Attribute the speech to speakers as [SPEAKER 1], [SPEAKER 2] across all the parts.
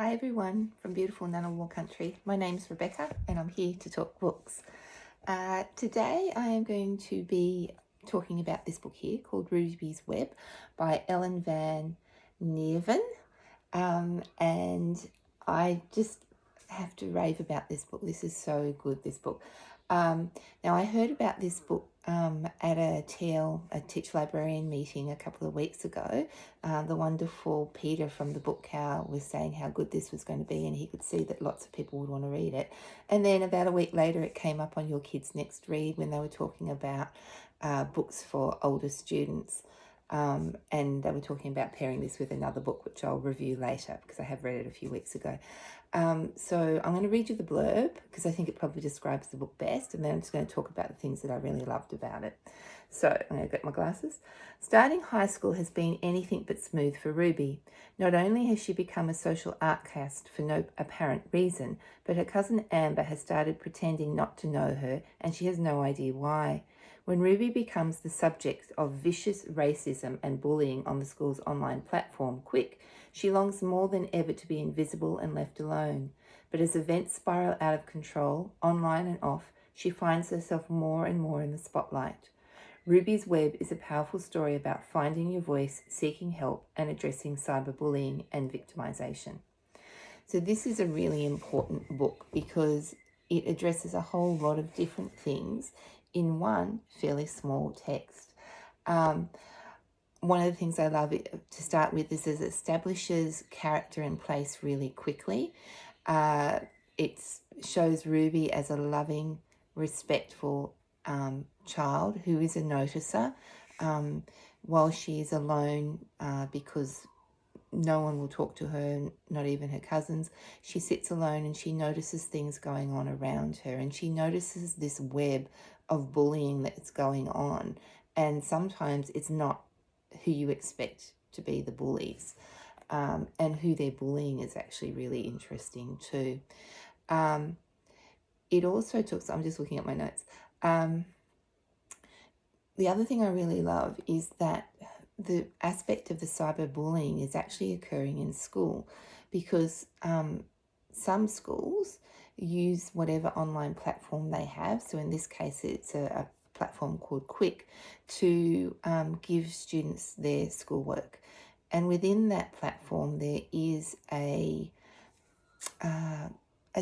[SPEAKER 1] Hi everyone from beautiful Ngunnawal country. My name's Rebecca and I'm here to talk books. Today I am going to be talking about this book here called Ruby's Web by Ellen van Neerven. And I just have to rave about this book. This is so good, this book. Now I heard about this book at a Teach Librarian meeting a couple of weeks ago. The wonderful Peter from the Book Cow was saying how good this was going to be, and he could see that lots of people would want to read it. And then about a week later it came up on Your Kids Next Read when they were talking about books for older students. And they were talking about pairing this with another book, which I'll review later because I have read it a few weeks ago. So I'm going to read you the blurb because I think it probably describes the book best, and then I'm just going to talk about the things that I really loved about it. So I'm going to get my glasses. Starting high school has been anything but smooth for Ruby. Not only has she become a social outcast for no apparent reason, but her cousin Amber has started pretending not to know her, and she has no idea why. When Ruby becomes the subject of vicious racism and bullying on the school's online platform, Quick, she longs more than ever to be invisible and left alone. But as events spiral out of control, online and off, she finds herself more and more in the spotlight. Ruby's Web is a powerful story about finding your voice, seeking help, and addressing cyberbullying and victimisation. So this is a really important book because it addresses a whole lot of different things in one fairly small text. One of the things I love to start with is it establishes character and place really quickly. It shows Ruby as a loving, respectful child who is a noticer while she is alone because no one will talk to her, not even her cousins. She sits alone and she notices things going on around her, and she notices this web of bullying that's going on, and sometimes it's not who you expect to be the bullies, and who they're bullying is actually really interesting too. It also talks, I'm just looking at my notes, the other thing I really love is that the aspect of the cyberbullying is actually occurring in school, because some schools use whatever online platform they have. So in this case, it's a platform called Quick to give students their schoolwork. And within that platform, there is a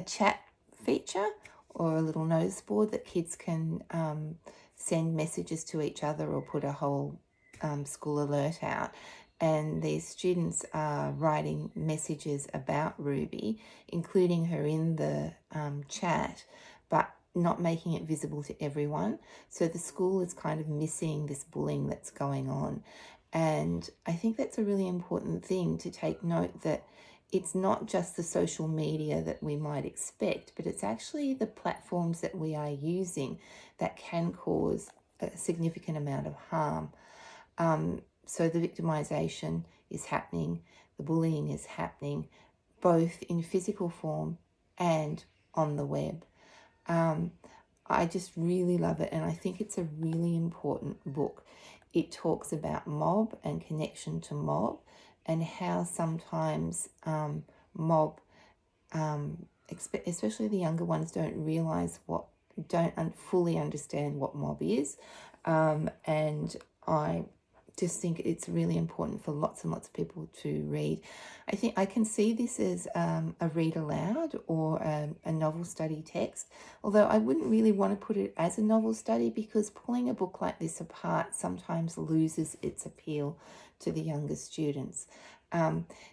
[SPEAKER 1] chat feature or a little notice board that kids can send messages to each other or put a whole school alert out. And these students are writing messages about Ruby, including her in the chat, but not making it visible to everyone. So the school is kind of missing this bullying that's going on. And I think that's a really important thing to take note, that it's not just the social media that we might expect, but it's actually the platforms that we are using that can cause a significant amount of harm. So the victimisation is happening, the bullying is happening, both in physical form and on the web. I just really love it, and I think it's a really important book. It talks about mob and connection to mob, and how sometimes mob, especially the younger ones, don't fully understand what mob is. And I just think it's really important for lots and lots of people to read. I think I can see this as a read aloud or a novel study text, although I wouldn't really want to put it as a novel study, because pulling a book like this apart sometimes loses its appeal to the younger students.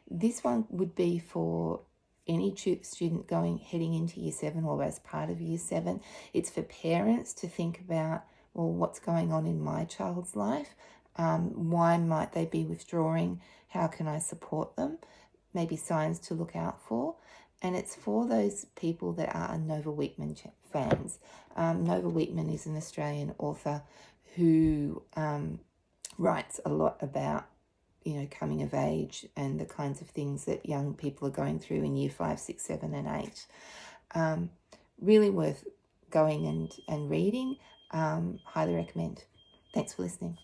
[SPEAKER 1] This one would be for any student heading into Year 7 or as part of Year 7. It's for parents to think about, well, what's going on in my child's life? Why might they be withdrawing? How can I support them? Maybe signs to look out for. And it's for those people that are Nova Weekman fans. Nova Weekman is an Australian author who writes a lot about, coming of age and the kinds of things that young people are going through in Year 5, 6, 7 and 8. Really worth going and reading. Highly recommend. Thanks for listening.